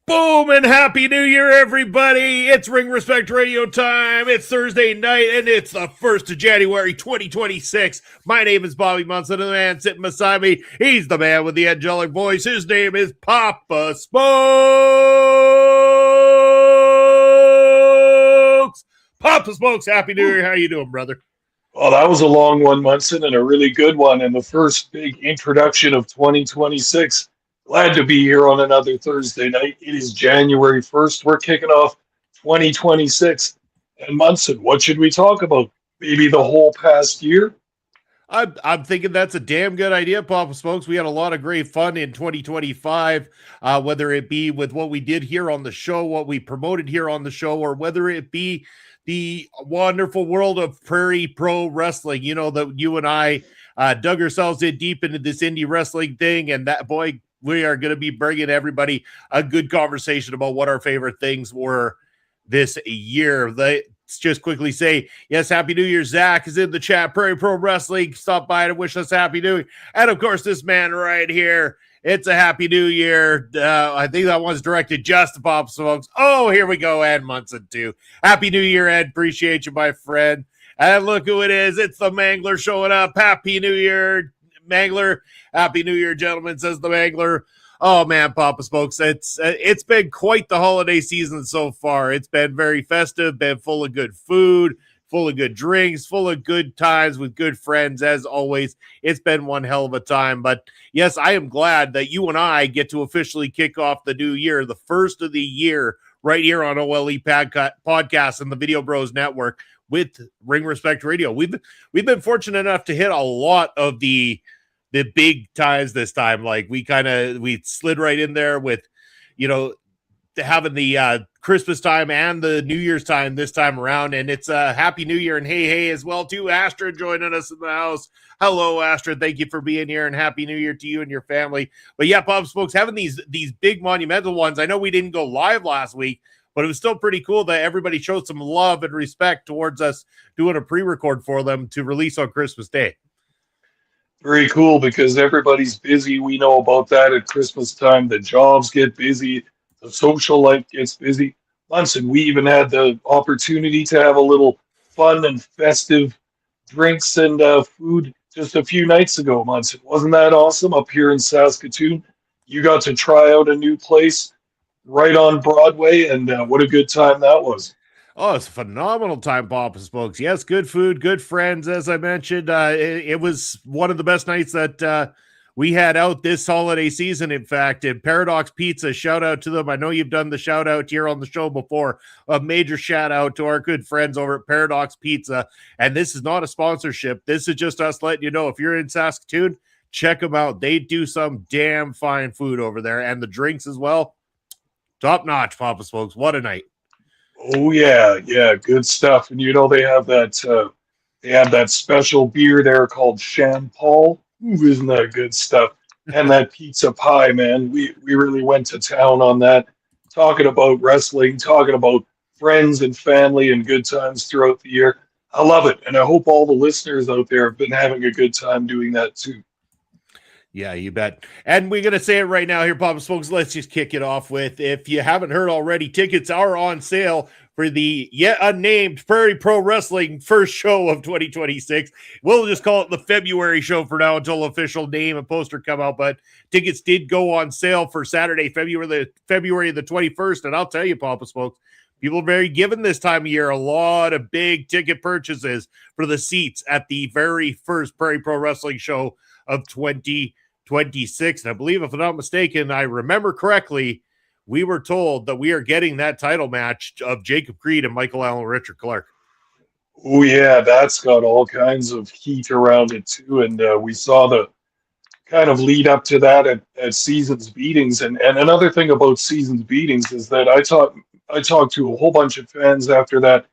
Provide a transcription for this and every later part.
Boom and happy new year, everybody. It's Ring Respect Radio time. It's Thursday night and it's the 1st of January, 2026. My name is Bobby Munson and the man sitting beside me, he's the man with the angelic voice. His name is Papa Smokes. Papa Smokes, happy new year. How you doing, brother? Well, that was a long one, Munson, and a really good one, and the first big introduction of 2026. Glad to be here on another Thursday night. It is January 1st. We're kicking off 2026. And Munson, what should we talk about? Maybe the whole past year? I'm thinking that's a damn good idea, Papa Smokes. We had a lot of great fun in 2025, whether it be with what we did here on the show, what we promoted here on the show, or whether it be the wonderful world of Prairie Pro Wrestling. You know, that you and I dug ourselves in deep into this indie wrestling thing, and that, boy, we are going to be bringing everybody a good conversation about what our favorite things were this year. Let's just quickly say, yes, Happy New Year. Zach is in the chat. Prairie Pro Wrestling. Stop by to wish us Happy New Year. And, of course, this man right here. It's a Happy New Year. I think that one's directed just to Pop Smokes. Oh, here we go. Ed Munson, too. Happy New Year, Ed. Appreciate you, my friend. And look who it is. It's the Mangler showing up. Happy New Year, Mangler. Happy New Year, gentlemen, says the Mangler. Oh, man, Papa Smokes, it's been quite the holiday season so far. It's been very festive, been full of good food, full of good drinks, full of good times with good friends, as always. It's been one hell of a time. But, yes, I am glad that you and I get to officially kick off the new year, the first of the year, right here on OLE Podcast and the Video Bros Network with Ring Respect Radio. We've been fortunate enough to hit a lot of the big times this time. Like we slid right in there with, you know, having the Christmas time and the New Year's time this time around. And it's a Happy New Year and hey as well too. Astrid joining us in the house. Hello, Astrid. Thank you for being here and Happy New Year to you and your family. But yeah, Pop Smokes, having these big monumental ones. I know we didn't go live last week, but it was still pretty cool that everybody showed some love and respect towards us doing a pre-record for them to release on Christmas Day. Very cool because everybody's busy. We know about that at Christmas time. The jobs get busy. The social life gets busy. Munson, we even had the opportunity to have a little fun and festive drinks and food just a few nights ago, Munson. Wasn't that awesome up here in Saskatoon? You got to try out a new place right on Broadway, and what a good time that was. Oh, it's a phenomenal time, Papa Smokes. Yes, good food, good friends, as I mentioned. It was one of the best nights that we had out this holiday season, in fact. And Paradox Pizza, shout out to them. I know you've done the shout out here on the show before. A major shout out to our good friends over at Paradox Pizza. And this is not a sponsorship. This is just us letting you know, if you're in Saskatoon, check them out. They do some damn fine food over there. And the drinks as well. Top notch, Papa Smokes. What a night. Oh yeah, good stuff. And you know they have that special beer there called Champagne. Ooh, isn't that good stuff? And that pizza pie, man. We really went to town on that. Talking about wrestling, talking about friends and family and good times throughout the year. I love it, and I hope all the listeners out there have been having a good time doing that too. Yeah, you bet. And we're going to say it right now here, Papa Smokes. Let's just kick it off with, if you haven't heard already, tickets are on sale for the yet unnamed Prairie Pro Wrestling first show of 2026. We'll just call it the February show for now until official name and poster come out. But tickets did go on sale for Saturday, February the 21st. And I'll tell you, Papa Smokes, people are very given this time of year. A lot of big ticket purchases for the seats at the very first Prairie Pro Wrestling show of 2026. And I believe, if I'm not mistaken, I remember correctly, we were told that we are getting that title match of Jacob Creed and Michael Allen Richard Clark. Oh yeah, that's got all kinds of heat around it too. And we saw the kind of lead up to that at Seasons Beatings. And another thing about Seasons Beatings is that I talked to a whole bunch of fans after that.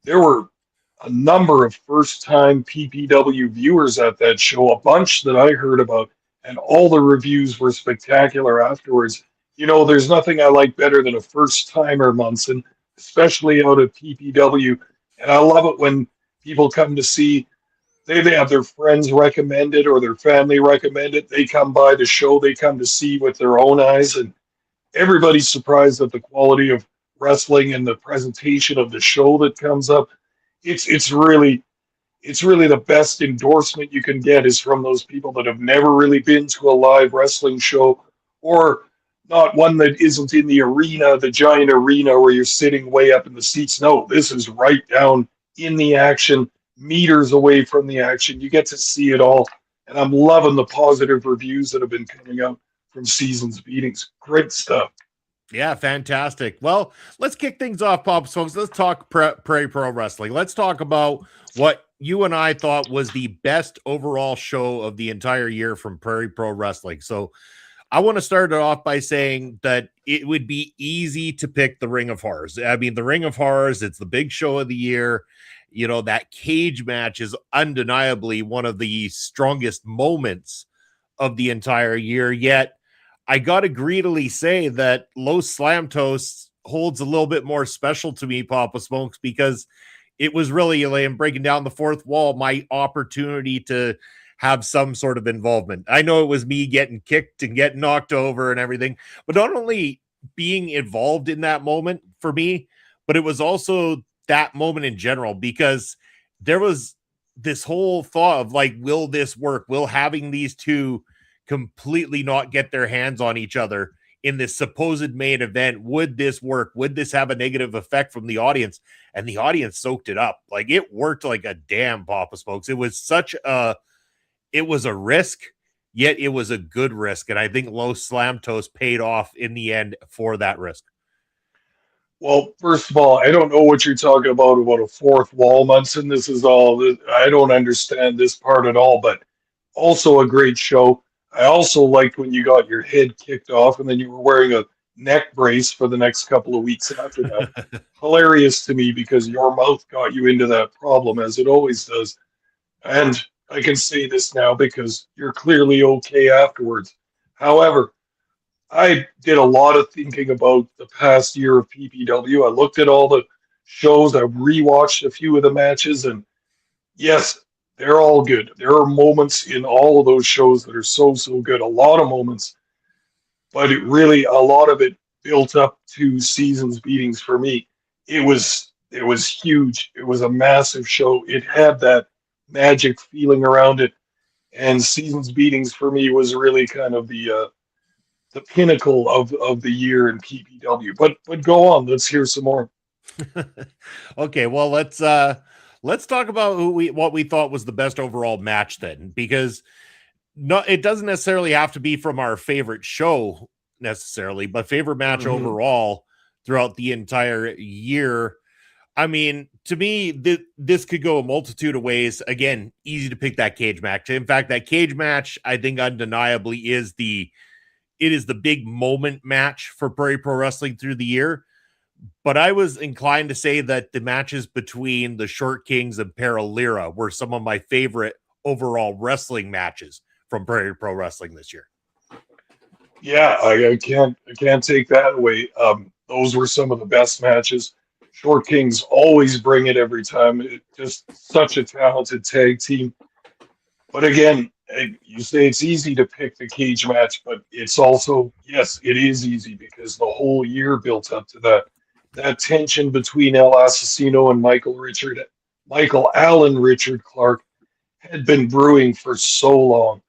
There were a number of first-time PPW viewers at that show, a bunch that I heard about, and all the reviews were spectacular afterwards. You know, there's nothing I like better than a first-timer, Munson, especially out at PPW. And I love it when people come to see, they have their friends recommend it or their family recommend it. They come by the show, they come to see with their own eyes. And everybody's surprised at the quality of wrestling and the presentation of the show that comes up. It's really the best endorsement you can get is from those people that have never really been to a live wrestling show, or not one that isn't in the arena, the giant arena where you're sitting way up in the seats. No, this is right down in the action, meters away from the action. You get to see it all. And I'm loving the positive reviews that have been coming out from Seasons Beatings. Great stuff. Yeah, fantastic. Well, let's kick things off, Pops, folks. Let's talk Prairie Pro Wrestling. Let's talk about what you and I thought was the best overall show of the entire year from Prairie Pro Wrestling. So I want to start it off by saying that it would be easy to pick the Ring of Horrors. I mean, the Ring of Horrors, it's the big show of the year. You know, that cage match is undeniably one of the strongest moments of the entire year. Yet, I got to greedily say that Los Slamtos holds a little bit more special to me, Papa Smokes, because it was really, like, breaking down the fourth wall, my opportunity to have some sort of involvement. I know it was me getting kicked and getting knocked over and everything, but not only being involved in that moment for me, but it was also that moment in general, because there was this whole thought of like, will this work? Will having these two completely not get their hands on each other in this supposed main event, would this work? Would this have a negative effect from the audience? And the audience soaked it up. Like, it worked like a damn, Papa Smokes. It was a risk, yet it was a good risk. And I think Los Slamtos paid off in the end for that risk. Well, first of all, I don't know what you're talking about a fourth wall, Munson. This is all, I don't understand this part at all, but also a great show. I also liked when you got your head kicked off and then you were wearing a neck brace for the next couple of weeks after that. Hilarious to me because your mouth got you into that problem, as it always does. And I can say this now because you're clearly okay afterwards. However, I did a lot of thinking about the past year of PPW. I looked at all the shows, I rewatched a few of the matches, and yes, they're all good. There are moments in all of those shows that are so good. A lot of moments, but a lot of it built up to Seasons Beatings for me. It was huge. It was a massive show. It had that magic feeling around it, and Seasons Beatings for me was really kind of the pinnacle of the year in PPW. But go on. Let's hear some more. Okay, well, let's talk about what we thought was the best overall match then, because it doesn't necessarily have to be from our favorite show necessarily, but favorite match overall throughout the entire year. I mean, to me, this could go a multitude of ways. Again, easy to pick that cage match. In fact, that cage match, I think undeniably is the big moment match for Prairie Pro Wrestling through the year. But I was inclined to say that the matches between the Short Kings and Paralira were some of my favorite overall wrestling matches from Prairie Pro Wrestling this year. Yeah, I can't take that away. Those were some of the best matches. Short Kings always bring it every time. Just such a talented tag team. But again, you say it's easy to pick the cage match, but it's also, yes, it is easy because the whole year built up to that. That tension between El Assassino and Michael Allen Richard Clark had been brewing for so long.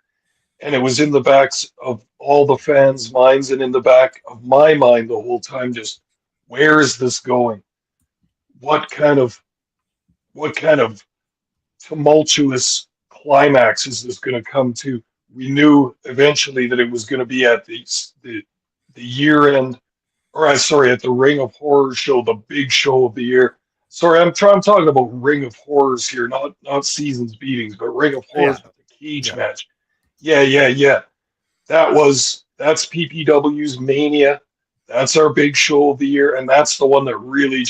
And it was in the backs of all the fans' minds and in the back of my mind the whole time, just where is this going? What kind of tumultuous climax is this going to come to? We knew eventually that it was going to be at the year end, at the Ring of Horrors show, the big show of the year. Sorry, I'm talking about Ring of Horrors here, not Seasons Beatings, but Ring of Horrors with the cage match. Yeah. That's PPW's Mania. That's our big show of the year, and that's the one that really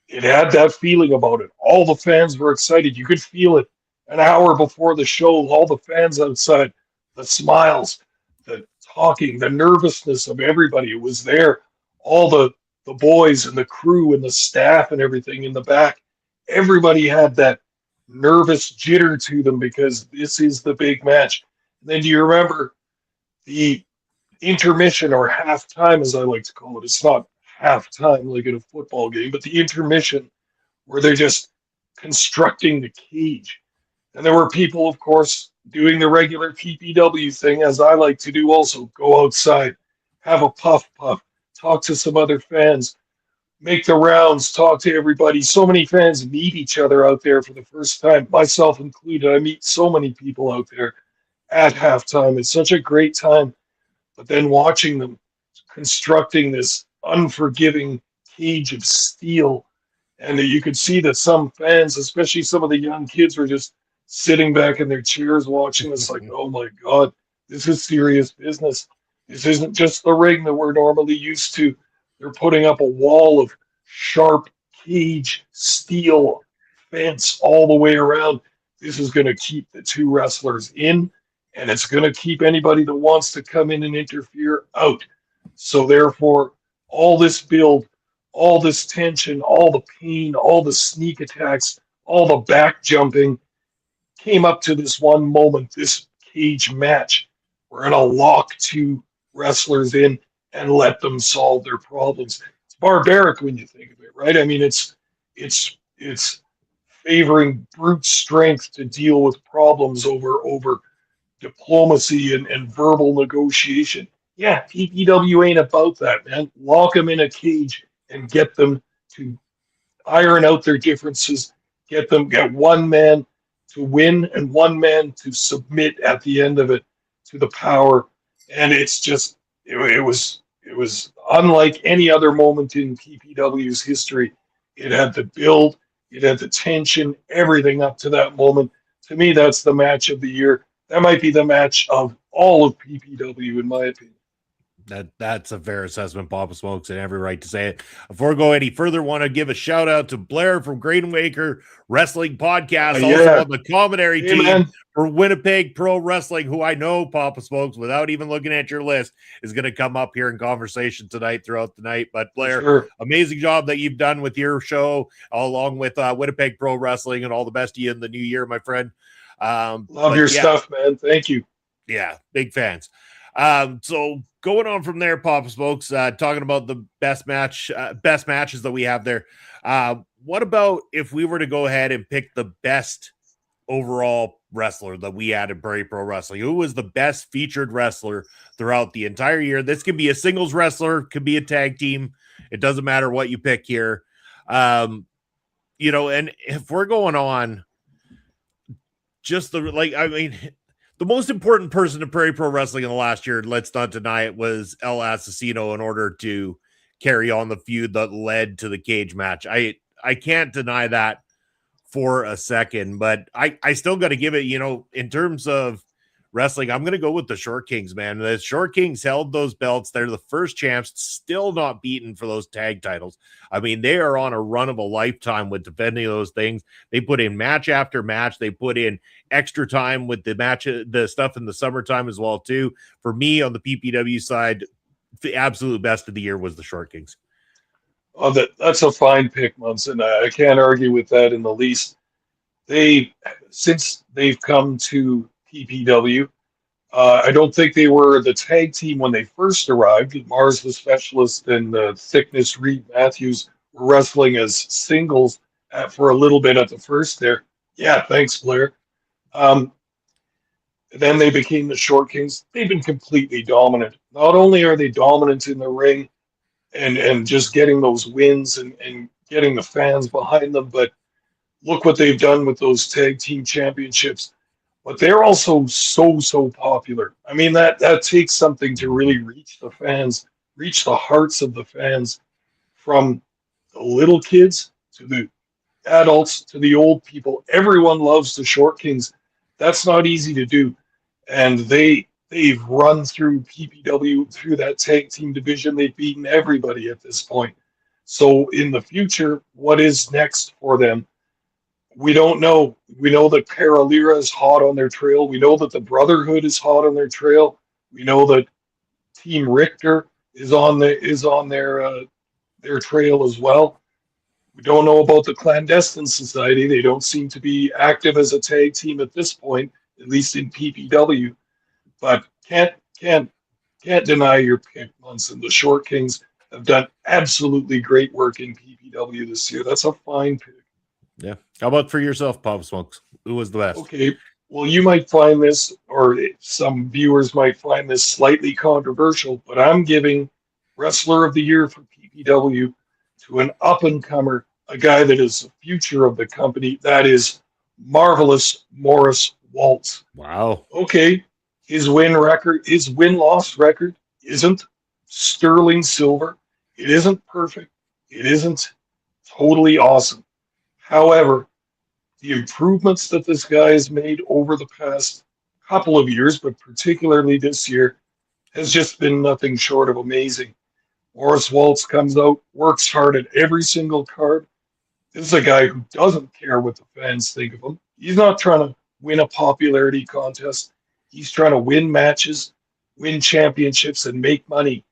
it had that feeling about it. All the fans were excited. You could feel it an hour before the show. All the fans outside, the smiles, the talking, the nervousness of everybody. It was there. All the boys and the crew and the staff and everything in the back. Everybody had that nervous jitter to them because this is the big match. And then do you remember the intermission or halftime, as I like to call it. It's not halftime like in a football game, but the intermission where they're just constructing the cage. And there were people, of course, doing the regular PPW thing, as I like to do also. Go outside, have a puff, talk to some other fans, make the rounds, talk to everybody. So many fans meet each other out there for the first time, myself included. I meet so many people out there at halftime. It's such a great time. But then watching them constructing this unforgiving cage of steel, and you could see that some fans, especially some of the young kids, were just sitting back in their chairs watching this like, oh my God, this is serious business. This isn't just the ring that we're normally used to. They're putting up a wall of sharp cage steel fence all the way around. This is going to keep the two wrestlers in, and it's going to keep anybody that wants to come in and interfere out. So therefore, all this build, all this tension, all the pain, all the sneak attacks, all the back jumping came up to this one moment, this cage match. We're going to lock two wrestlers in and let them solve their problems. It's barbaric when you think of it, right? I mean, it's favoring brute strength to deal with problems over diplomacy and verbal negotiation. Yeah, PPW ain't about that, man. Lock them in a cage and get them to iron out their differences. Get one man to win and one man to submit at the end of it to the power. And it's just it was unlike any other moment in PPW's history. It had the build, it had the tension, everything up to that moment. To me, that's the match of the year. That might be the match of all of PPW, in my opinion. That's a fair assessment, Papa Smokes, and every right to say it. Before I go any further, want to give a shout out to Blair from Great Waker Wrestling Podcast, also on the commentary team man. For Winnipeg Pro Wrestling, who I know, Papa Smokes, without even looking at your list, is going to come up here in conversation tonight throughout the night. But Blair, amazing job that you've done with your show, along with Winnipeg Pro Wrestling, and all the best to you in the new year, my friend. Love your stuff, man. Thank you. Yeah, big fans. So going on from there, Papa Smokes, talking about the best matches that we have there. What about if we were to go ahead and pick the best overall wrestler that we had in Prairie Pro Wrestling? Who was the best featured wrestler throughout the entire year? This could be a singles wrestler, could be a tag team. It doesn't matter what you pick here. And if we're going on just the most important person to Prairie Pro Wrestling in the last year, let's not deny it, was El Asesino in order to carry on the feud that led to the cage match. I can't deny that for a second, but I still got to give it, in terms of wrestling, I'm going to go with the Short Kings, man. The Short Kings held those belts. They're the first champs, still not beaten for those tag titles. I mean, they are on a run of a lifetime with defending those things. They put in match after match. They put in extra time with the stuff in the summertime as well, too. For me, on the PPW side, the absolute best of the year was the Short Kings. Oh, that's a fine pick, Munson. I can't argue with that in the least. Since they've come to PPW, I don't think they were the tag team when they first arrived. Mars the Specialist and Thickness Reed Matthews were wrestling as singles for a little bit at the first there. Yeah, thanks, Blair. Then they became the Short Kings. They've been completely dominant. Not only are they dominant in the ring and just getting those wins and getting the fans behind them, but look what they've done with those tag team championships. But they're also so popular. I mean, that takes something to really reach the fans, reach the hearts of the fans, from the little kids to the adults to the old people. Everyone loves the Short Kings. That's not easy to do. And they've run through PPW, through that tag team division. They've beaten everybody at this point. So in the future, what is next for them? We don't know. We know that Paralira is hot on their trail. We know that the Brotherhood is hot on their trail. We know that Team Richter is on their trail as well. We don't know about the Clandestine Society. They don't seem to be active as a tag team at this point, at least in PPW. But can't Can't deny your pick, Munson. The Short Kings have done absolutely great work in PPW this year. That's a fine pick. Yeah. How about for yourself, Pop Smokes? Who was the best? Okay, well, you might find this, or some viewers might find this slightly controversial, but I'm giving Wrestler of the Year for PPW to an up and comer, a guy that is the future of the company. That is Marvelous Morris Waltz. Wow. Okay, his win loss record isn't sterling silver. It isn't perfect. It isn't totally awesome. However, the improvements that this guy has made over the past couple of years, but particularly this year, has just been nothing short of amazing. Morris Waltz comes out, works hard at every single card. This is a guy who doesn't care what the fans think of him. He's not trying to win a popularity contest. He's trying to win matches, win championships, and make money.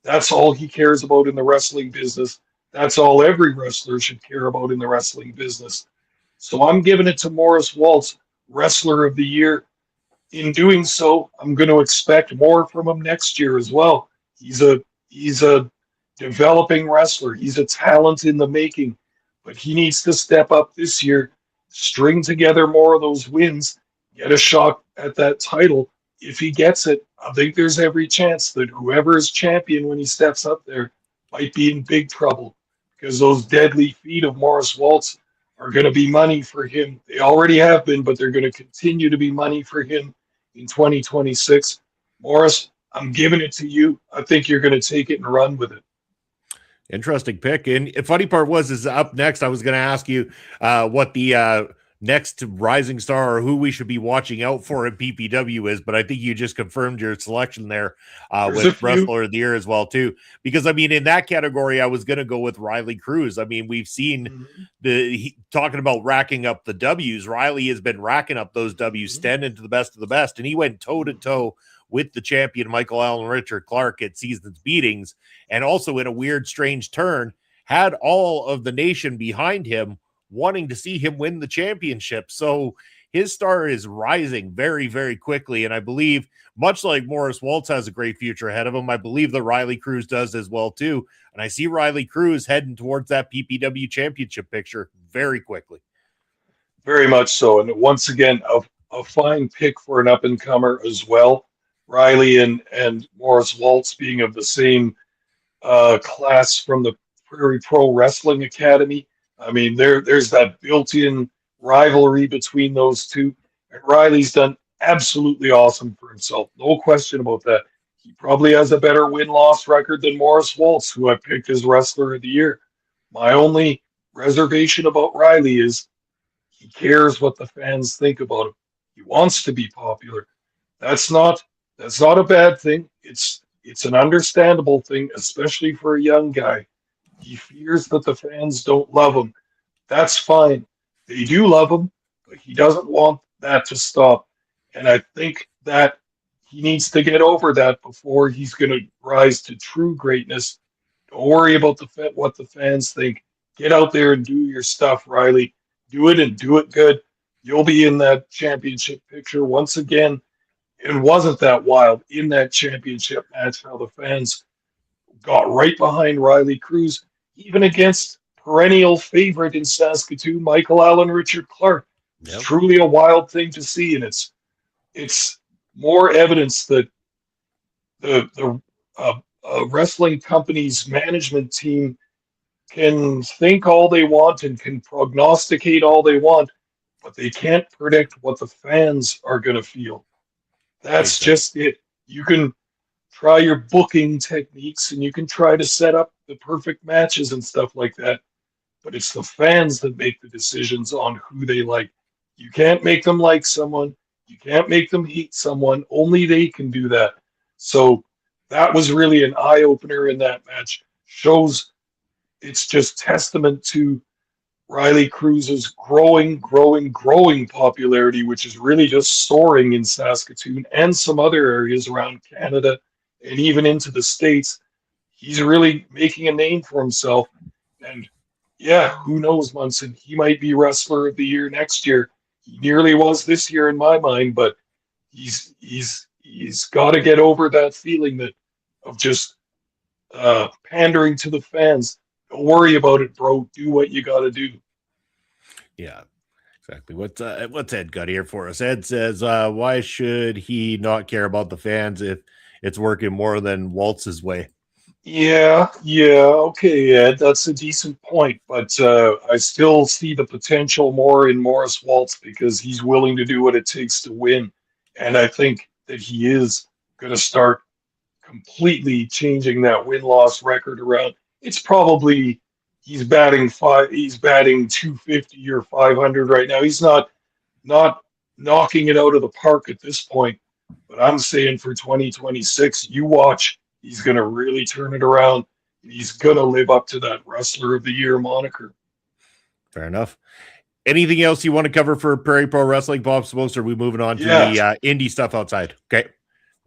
That's all he cares about in the wrestling business. That's all every wrestler should care about in the wrestling business. So I'm giving it to Morris Waltz, Wrestler of the Year. In doing so, I'm going to expect more from him next year as well. He's a developing wrestler. He's a talent in the making, but he needs to step up this year, string together more of those wins, get a shot at that title. If he gets it, I think there's every chance that whoever is champion when he steps up there might be in big trouble, because those deadly feet of Morris Waltz are going to be money for him. They already have been, but they're going to continue to be money for him in 2026. Morris, I'm giving it to you. I think you're going to take it and run with it. Interesting pick. And the funny part is up next, I was going to ask you what the next rising star or who we should be watching out for in PPW is, but I think you just confirmed your selection there with Wrestler of the Year as well, too. Because, I mean, in that category, I was going to go with Riley Cruz. I mean, we've seen talking about racking up the W's. Riley has been racking up those W's, standing to the best of the best, and he went toe-to-toe with the champion Michael Allen Richard Clark at Seasons Beatings, and also in a weird, strange turn, had all of the nation behind him wanting to see him win the championship. So his star is rising very, very quickly, and I believe, much like Morris Waltz has a great future ahead of him, I believe that Riley Cruz does as well, too, and I see Riley Cruz heading towards that PPW championship picture very quickly. Very much so, and once again, a fine pick for an up-and-comer as well. Riley and Morris Waltz being of the same class from the Prairie Pro Wrestling Academy. I mean, there's that built-in rivalry between those two. And Riley's done absolutely awesome for himself. No question about that. He probably has a better win-loss record than Morris Waltz, who I picked as Wrestler of the Year. My only reservation about Riley is he cares what the fans think about him. He wants to be popular. That's not a bad thing. It's an understandable thing, especially for a young guy. He fears that the fans don't love him. That's fine. They do love him, but he doesn't want that to stop. And I think that he needs to get over that before he's going to rise to true greatness. Don't worry about what the fans think. Get out there and do your stuff, Riley. Do it and do it good. You'll be in that championship picture once again. It wasn't that wild in that championship match how the fans got right behind Riley Cruz, even against perennial favorite in Saskatoon, Michael Allen Richard Clark. It's truly a wild thing to see, and it's more evidence that the wrestling company's management team can think all they want and can prognosticate all they want, but they can't predict what the fans are going to feel. That's just it. You can try your booking techniques and you can try to set up the perfect matches and stuff like that, but it's the fans that make the decisions on who they like. You can't make them like someone. You can't make them hate someone. Only they can do that. So that was really an eye-opener in that match. Shows it's just testament to Riley Cruz's growing popularity, which is really just soaring in Saskatoon and some other areas around Canada and even into the States. He's really making a name for himself. And yeah, who knows, Munson? He might be Wrestler of the Year next year. He nearly was this year in my mind, but he's got to get over that feeling that of just pandering to the fans. Don't worry about it, bro. Do what you got to do. Yeah, exactly. What's Ed got here for us? Ed says, why should he not care about the fans if it's working more than Waltz's way? Yeah, okay, Ed, that's a decent point, but I still see the potential more in Morris Waltz because he's willing to do what it takes to win, and I think that he is going to start completely changing that win-loss record around. It's probably he's batting 250 or 500 right now. He's not knocking it out of the park at this point, but I'm saying for 2026, you watch, he's going to really turn it around. He's going to live up to that Wrestler of the Year moniker. Fair enough. Anything else you want to cover for Prairie Pro Wrestling, Bob Smokes? Or are we moving on to the indie stuff outside? Okay.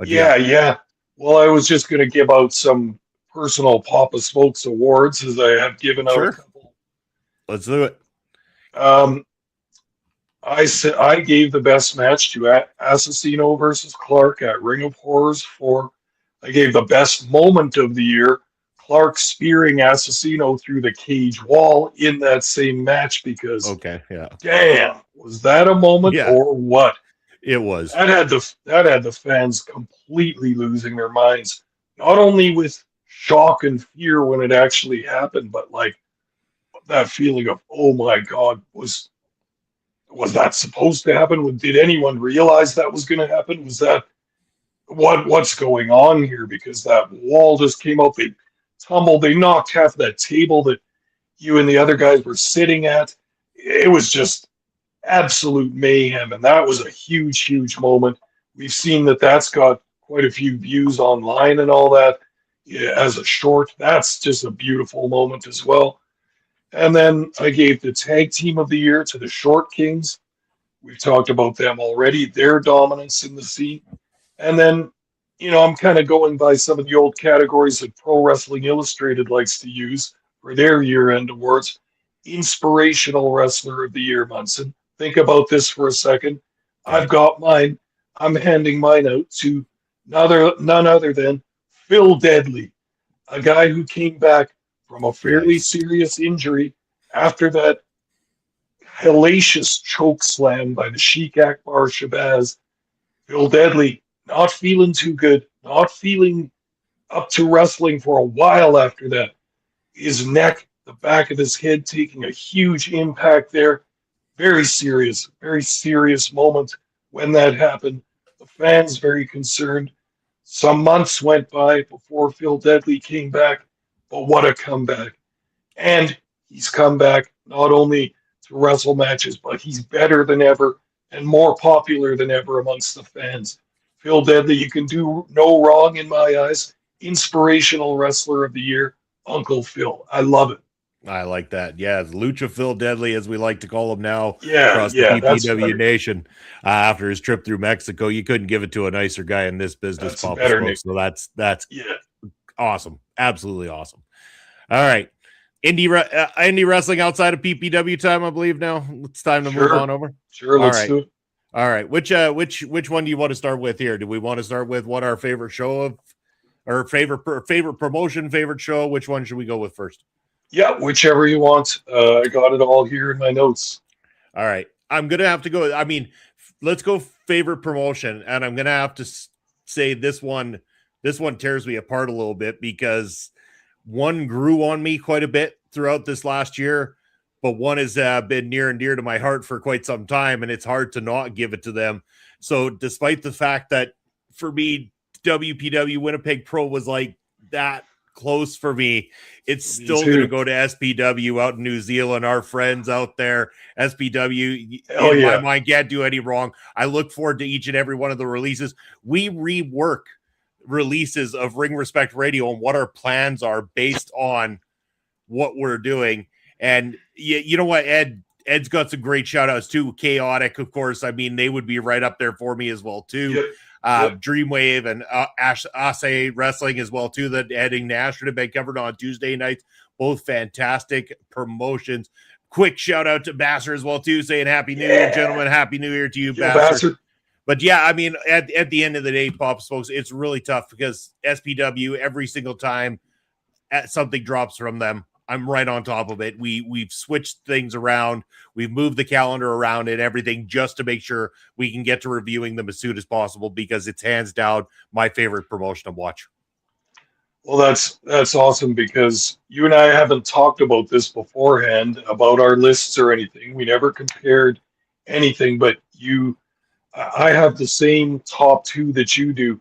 Yeah. Well, I was just going to give out some personal Papa Smokes awards as I have given out a couple. Let's do it. I gave the best match to Assassino versus Clark at Ring of Horrors 4. I gave the best moment of the year, Clark spearing Assassino through the cage wall in that same match because, damn, was that a moment or what? It was. That had the fans completely losing their minds, not only with shock and fear when it actually happened, but like that feeling of, oh my God, was that supposed to happen? Did anyone realize that was going to happen? Was that what's going on here? Because that wall just came up, they tumbled, they knocked half that table that you and the other guys were sitting at. It was just absolute mayhem, and that was a huge moment. We've seen that's got quite a few views online and all that. Yeah, as a short, that's just a beautiful moment as well. And then I gave the tag team of the year to the Short Kings. We've talked about them already, their dominance in the scene. And then, I'm kind of going by some of the old categories that Pro Wrestling Illustrated likes to use for their year-end awards. Inspirational Wrestler of the Year, Munson. Think about this for a second. I've got mine. I'm handing mine out to none other than Phil Deadly, a guy who came back from a fairly serious injury after that hellacious choke slam by the Sheik Akbar Shabazz. Phil Deadly, not feeling too good, not feeling up to wrestling for a while after that. His neck, the back of his head taking a huge impact there. Very serious moment when that happened. The fans very concerned. Some months went by before Phil Deadly came back, but what a comeback. And he's come back not only to wrestle matches, but he's better than ever and more popular than ever amongst the fans. Phil Deadly, you can do no wrong in my eyes. Inspirational Wrestler of the Year, Uncle Phil. I love it. I like that. Yeah, Lucha Phil Deadly, as we like to call him now, across the PPW Nation. After his trip through Mexico, you couldn't give it to a nicer guy in this business. So that's awesome, absolutely awesome. All right, indie wrestling outside of PPW time, I believe. Now it's time to move on over. Sure, let's do it. All right, which one do you want to start with here? Do we want to start with what our favorite show of, or favorite promotion, favorite show? Which one should we go with first? Yeah, whichever you want. I got it all here in my notes. All right. I'm going to have to go. I mean, let's go favorite promotion. And I'm going to have to say this one tears me apart a little bit because one grew on me quite a bit throughout this last year, but one has been near and dear to my heart for quite some time, and it's hard to not give it to them. So despite the fact that for me, WPW Winnipeg Pro was like that close for me, it's still going to go to SPW out in New Zealand. Our friends out there, SPW, my mind can't do any wrong. I look forward to each and every one of the releases. We rework releases of Ring Respect Radio and what our plans are based on what we're doing. And you know what, Ed's got some great shout outs too. Chaotic, of course. I mean, they would be right up there for me as well too. Dreamwave and Ase Wrestling as well too, that heading to Ashford have been covered on Tuesday nights. Both fantastic promotions. Quick shout out to Basser as well too, saying Happy New Year, gentlemen. Happy New Year to you, Basser. But yeah, I mean, at the end of the day, Pop Smokes, it's really tough because SPW every single time something drops from them, I'm right on top of it. We've switched things around, we've moved the calendar around and everything just to make sure we can get to reviewing them as soon as possible because it's hands down my favorite promotion to watch. Well, that's awesome because you and I haven't talked about this beforehand about our lists or anything. We never compared anything, but I have the same top two that you do.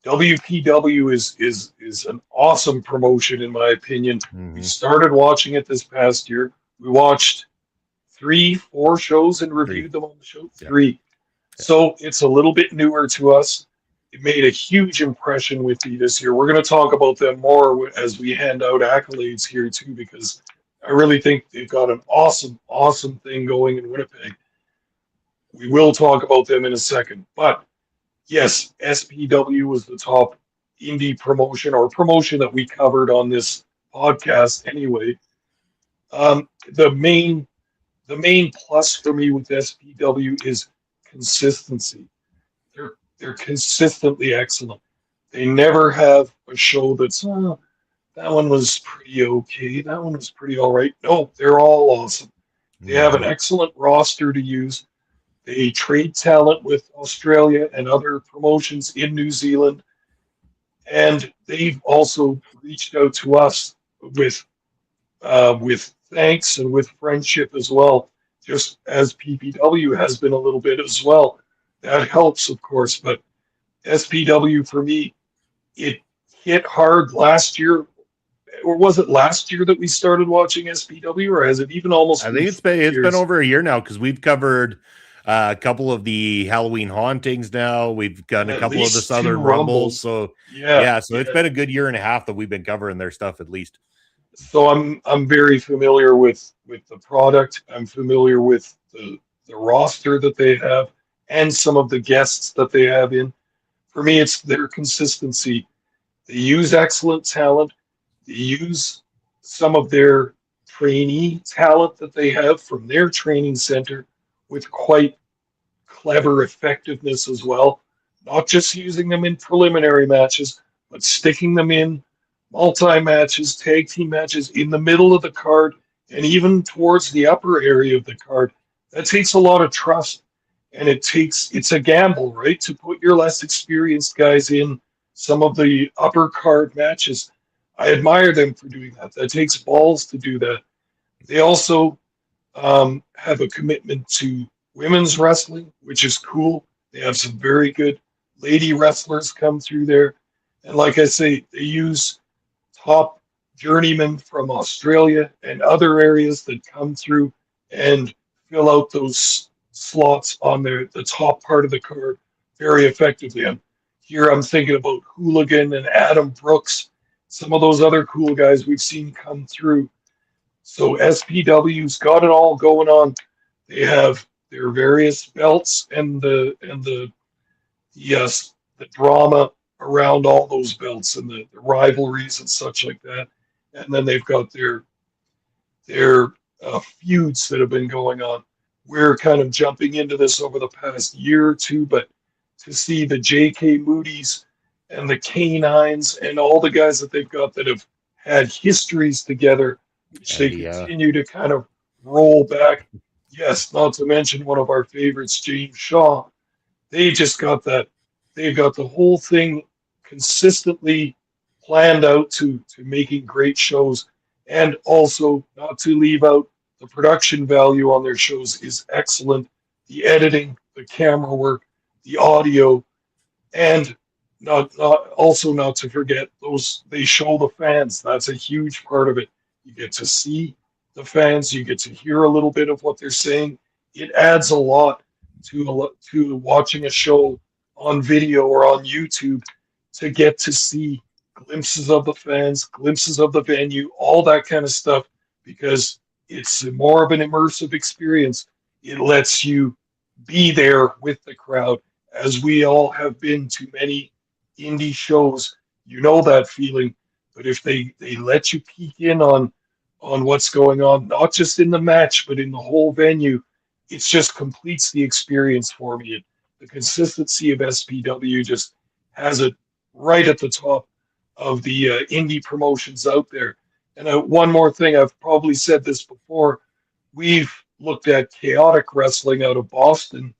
WPW is an awesome promotion in my opinion. We started watching it this past year. We watched 4 shows and reviewed them on the show. 3. So it's a little bit newer to us. It made a huge impression with me this year. We're going to talk about them more as we hand out accolades here too, because I really think they've got an awesome, awesome thing going in Winnipeg. We will talk about them in a second. But yes, SPW was the top indie promotion or promotion that we covered on this podcast anyway. The main plus for me with SPW is consistency. They're consistently excellent. They never have a show that's that one was pretty okay. That one was pretty all right. No, they're all awesome. They have an excellent roster to use. They trade talent with Australia and other promotions in New Zealand. And they've also reached out to us with thanks and with friendship as well, just as PPW has been a little bit as well. That helps, of course, but SPW for me, it hit hard last year. Or was it last year that we started watching SPW, or has it even almost? I think it's been over a year now because we've covered a couple of the Halloween hauntings now. We've done a couple of the Southern Rumbles. So it's been a good year and a half that we've been covering their stuff at least. So I'm very familiar with the product. I'm familiar with the roster that they have and some of the guests that they have in. For me, it's their consistency. They use excellent talent. They use some of their trainee talent that they have from their training center with quite clever effectiveness as well. Not just using them in preliminary matches, but sticking them in multi-matches, tag team matches in the middle of the card, and even towards the upper area of the card. That takes a lot of trust, and it's a gamble, right? To put your less experienced guys in some of the upper card matches. I admire them for doing that. That takes balls to do that. They also have a commitment to women's wrestling, which is cool. They have some very good lady wrestlers come through there. And like I say, they use top journeymen from Australia and other areas that come through and fill out those slots on the top part of the card very effectively. I'm thinking about Hooligan and Adam Brooks, some of those other cool guys we've seen come through. So SPW's got it all going on. They have their various belts and the drama around all those belts and the rivalries and such like that. And then they've got their feuds that have been going on. We're kind of jumping into this over the past year or two, but to see the J.K. Moody's and the K9s and all the guys that they've got that have had histories together, which they continue to kind of roll back. Yes, not to mention one of our favorites, James Shaw. They just got that. They've got the whole thing consistently planned out to making great shows, and also not to leave out the production value on their shows is excellent. The editing, the camera work, the audio, and not to forget those, they show the fans. That's a huge part of it. You get to see the fans, you get to hear a little bit of what they're saying. It adds a lot to watching a show on video or on YouTube, to get to see glimpses of the fans, glimpses of the venue, all that kind of stuff, because it's more of an immersive experience. It lets you be there with the crowd, as we all have been to many indie shows. You know that feeling. But if they let you peek in on what's going on, not just in the match, but in the whole venue, it just completes the experience for me. the consistency of SPW just has it right at the top of the indie promotions out there. And one more thing, I've probably said this before, we've looked at chaotic wrestling out of Boston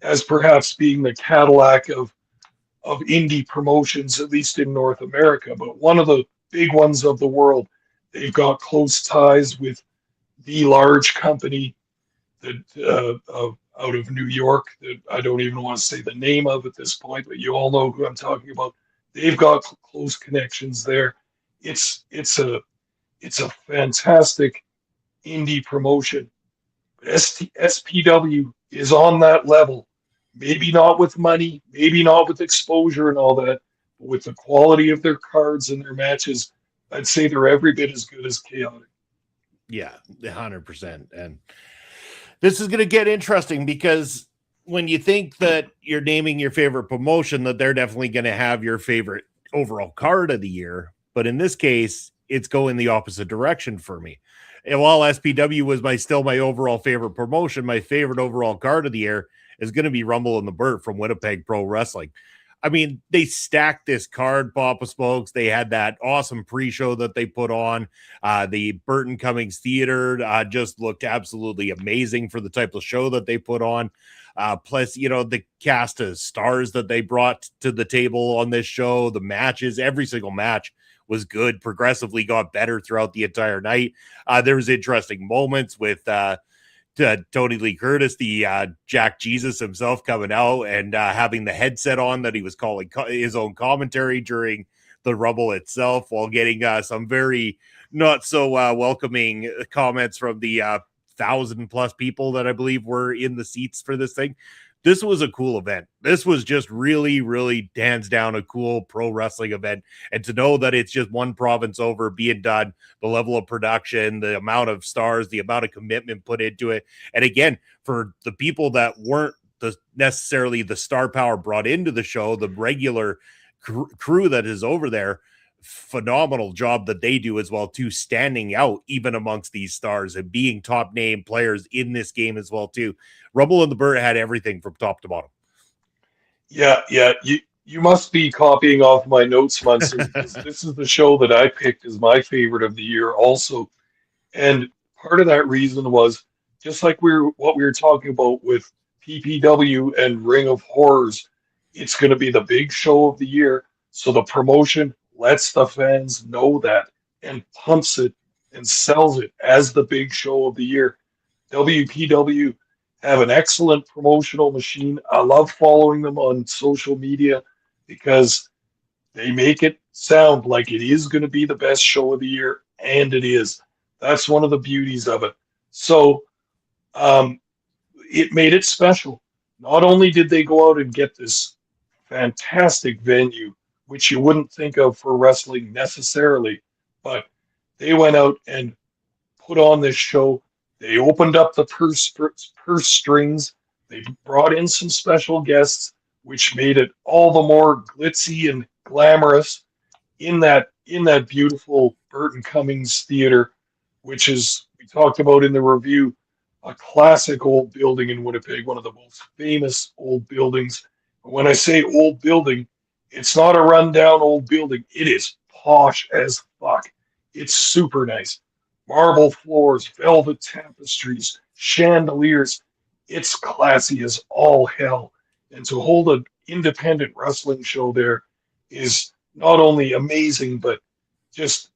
as perhaps being the Cadillac of indie promotions, at least in North America. But one of the big ones of the world, they've got close ties with the large company that out of New York that I don't even want to say the name of at this point, but you all know who I'm talking about. They've got close connections there. It's a fantastic indie promotion. But SPW is on that level. Maybe not with money, maybe not with exposure and all that, but with the quality of their cards and their matches, I'd say they're every bit as good as Chaotic. Yeah, 100%. And this is going to get interesting because when you think that you're naming your favorite promotion, that they're definitely going to have your favorite overall card of the year. But in this case, it's going the opposite direction for me. And while SPW was still my overall favorite promotion, my favorite overall card of the year is going to be Rumble in the Burt from Winnipeg Pro Wrestling. I mean, they stacked this card, Papa Smokes. They had that awesome pre-show that they put on. The Burton Cummings Theater just looked absolutely amazing for the type of show that they put on. Plus, the cast of stars that they brought to the table on this show, the matches, every single match was good, progressively got better throughout the entire night. There was interesting moments with Tony Lee Curtis, the Jack Jesus himself, coming out and having the headset on that he was calling his own commentary during the Rumble itself, while getting some very not so welcoming comments from the 1,000+ people that I believe were in the seats for this thing. This was a cool event. This was just really, really hands down a cool pro wrestling event. And to know that it's just one province over being done, the level of production, the amount of stars, the amount of commitment put into it. And again, for the people that weren't necessarily the star power brought into the show, the regular crew that is over there, phenomenal job that they do as well too, standing out even amongst these stars and being top name players in this game as well too. Rumble in the Burt had everything from top to bottom. Yeah. You must be copying off my notes, Munson, because this is the show that I picked as my favorite of the year also. And part of that reason was just like what we were talking about with PPW and Ring of Horrors. It's going to be the big show of the year. So the promotion lets the fans know that and pumps it and sells it as the big show of the year. WPW have an excellent promotional machine. I love following them on social media because they make it sound like it is going to be the best show of the year, and it is. That's one of the beauties of it. So it made it special. Not only did they go out and get this fantastic venue, which you wouldn't think of for wrestling necessarily, but they went out and put on this show. They opened up the purse strings. They brought in some special guests, which made it all the more glitzy and glamorous in that beautiful Burton Cummings Theater, which is, we talked about in the review, a classic old building in Winnipeg, one of the most famous old buildings. When I say old building, it's not a rundown old building. It is posh as fuck. It's super nice. Marble floors, velvet tapestries, chandeliers. It's classy as all hell. And to hold an independent wrestling show there is not only amazing, but just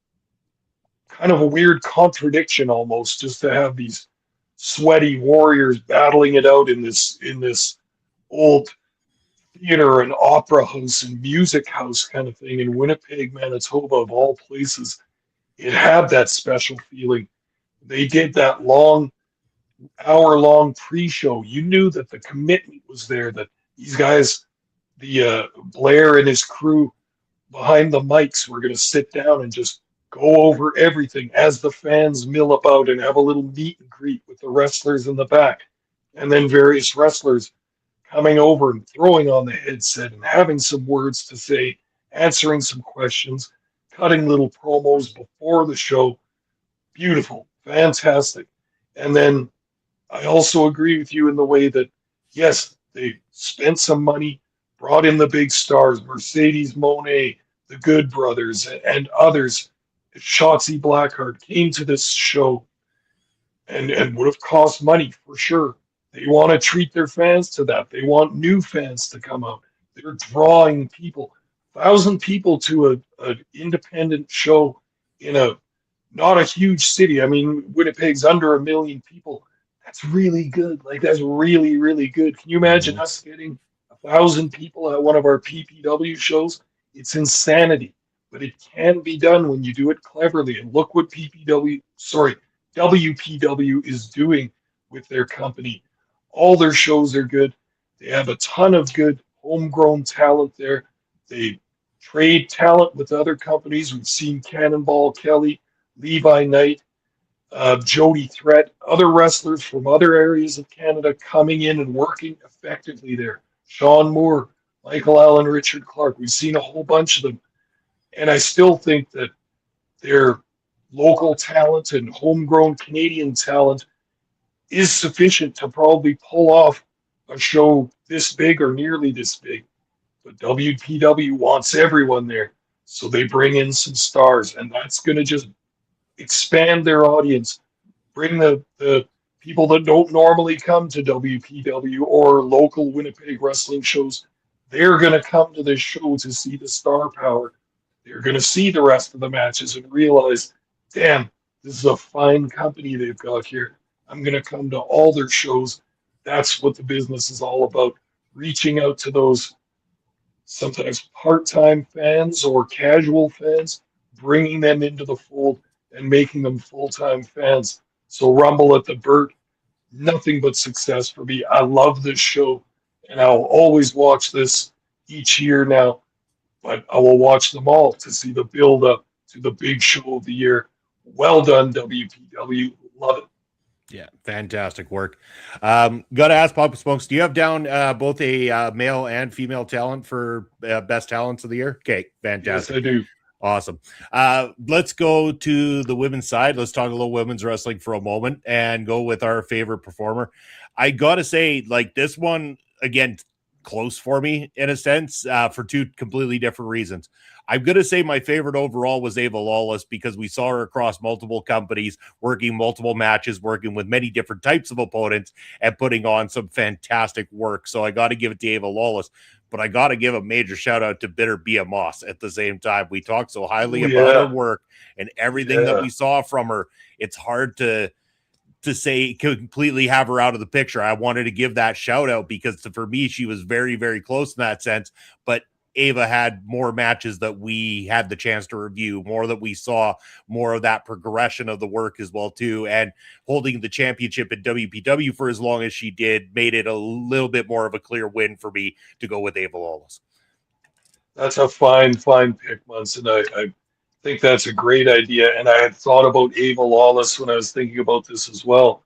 kind of a weird contradiction almost, just to have these sweaty warriors battling it out in this old theater and opera house and music house kind of thing in Winnipeg, Manitoba, of all places. It had that special feeling. They did that hour-long pre-show. You knew that the commitment was there, that these guys, the Blair and his crew behind the mics, were going to sit down and just go over everything as the fans mill about and have a little meet and greet with the wrestlers in the back. And then various wrestlers coming over and throwing on the headset and having some words to say, answering some questions, cutting little promos before the show. Beautiful, fantastic. And then I also agree with you in the way that, yes, They spent some money, brought in the big stars, Mercedes Moné, the Good Brothers, and others. Shotzi Blackheart came to this show and would have cost money for sure. They want to treat their fans to that. They want new fans to come out. They're drawing people, 1,000 people to a independent show in a not a huge city. I mean, Winnipeg's under 1 million people. That's really good. Like that's really, really good. Can you imagine Mhm. us getting 1,000 people at one of our PPW shows? It's insanity, but it can be done when you do it cleverly. And look what WPW is doing with their company. All their shows are good. They have a ton of good homegrown talent there. They trade talent with other companies. We've seen Cannonball Kelly, Levi Knight, Jody Threat, other wrestlers from other areas of Canada coming in and working effectively there. Sean Moore, Michael Allen, Richard Clark. We've seen a whole bunch of them. And I still think that their local talent and homegrown Canadian talent is sufficient to probably pull off a show this big or nearly this big. But WPW wants everyone there. So they bring in some stars, and that's going to just expand their audience, bring the people that don't normally come to WPW or local Winnipeg wrestling shows. They're going to come to this show to see the star power. They're going to see the rest of the matches and realize, damn, this is a fine company they've got here. I'm going to come to all their shows. That's what the business is all about. Reaching out to those sometimes part-time fans or casual fans, bringing them into the fold and making them full-time fans. So Rumble at the Burt, nothing but success for me. I love this show, and I'll always watch this each year now, but I will watch them all to see the build-up to the big show of the year. Well done, WPW. Love it. Yeah, fantastic work. Got to ask Papa Smokes, do you have down both a male and female talent for best talents of the year? Okay, Yes, fantastic. I do. Awesome. Let's go to the women's side. Let's talk a little women's wrestling for a moment and go with our favorite performer. I got to say, like this one, again, close for me in a sense for two completely different reasons. I'm going to say my favorite overall was Ava Lawless because we saw her across multiple companies, working multiple matches, working with many different types of opponents, and putting on some fantastic work. So I got to give it to Ava Lawless. But I got to give a major shout out to Bitter Bia Moss at the same time. We talked so highly Oh, about her yeah. work and everything that Yeah. we saw from her. It's hard to say completely have her out of the picture. I wanted to give that shout out because for me, she was very, very close in that sense. But Ava had more matches that we had the chance to review, more that we saw, more of that progression of the work as well too. And holding the championship at WPW for as long as she did made it a little bit more of a clear win for me to go with Ava Lawless. That's a fine, fine pick, Munson. I think that's a great idea. And I had thought about Ava Lawless when I was thinking about this as well,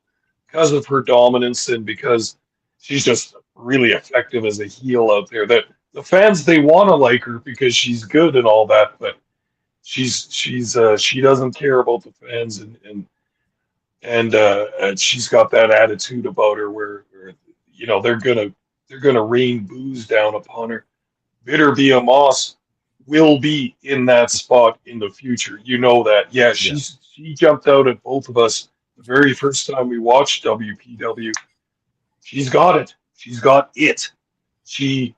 because of her dominance and because she's just really effective as a heel out there. That the fans they want to like her because she's good and all that, but she doesn't care about the fans and she's got that attitude about her where you know they're gonna rain booze down upon her. Bitter Bia Moss will be in that spot in the future. You know that. Yeah, Yeah. she jumped out at both of us the very first time we watched WPW. She's got it. She's got it. She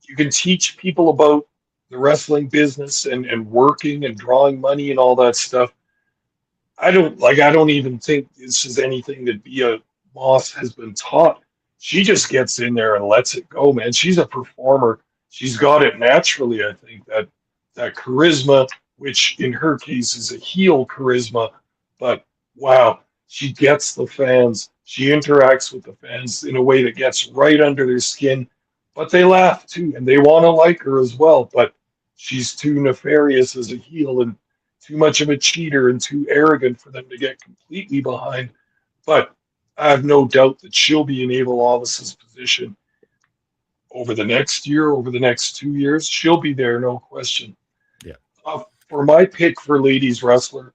You can teach people about the wrestling business and working and drawing money and all that stuff. I don't even think this is anything that Bia Moss has been taught. She just gets in there and lets it go, man. She's a performer. She's got it naturally, I think, that charisma, which in her case is a heel charisma, but wow, she gets the fans. She interacts with the fans in a way that gets right under their skin, but they laugh too, and they want to like her as well, but she's too nefarious as a heel and too much of a cheater and too arrogant for them to get completely behind. But I have no doubt that she'll be in Ava Lawless's position over the next year, over the next 2 years. She'll be there, no question. Yeah. For my pick for ladies wrestler,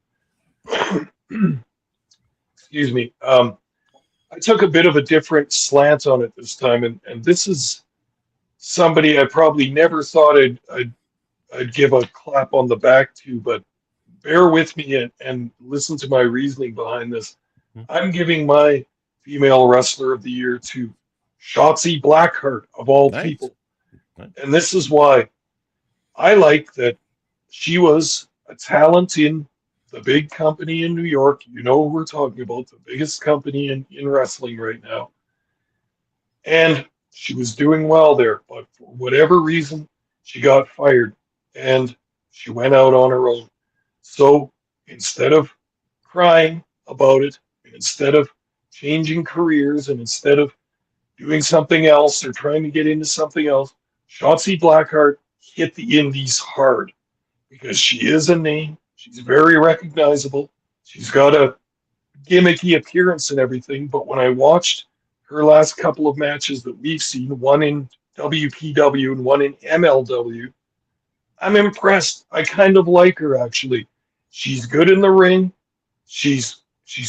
excuse me, I took a bit of a different slant on it this time, and this is somebody I probably never thought I'd give a clap on the back to, but bear with me and listen to my reasoning behind this. Hmm. I'm giving my female wrestler of the year to Shotzi Blackheart, of all Nice. people. Nice. And this is why I like that she was a talent in the big company in New York. You know who we're talking about, the biggest company in wrestling right now. And she was doing well there, but for whatever reason, she got fired and she went out on her own. So instead of crying about it, and instead of changing careers, and instead of doing something else or trying to get into something else, Shotzi Blackheart hit the indies hard because she is a name. She's very recognizable. She's got a gimmicky appearance and everything, but when I watched her last couple of matches that we've seen, one in WPW and one in MLW, I'm impressed. I kind of like her actually. She's good in the ring. She's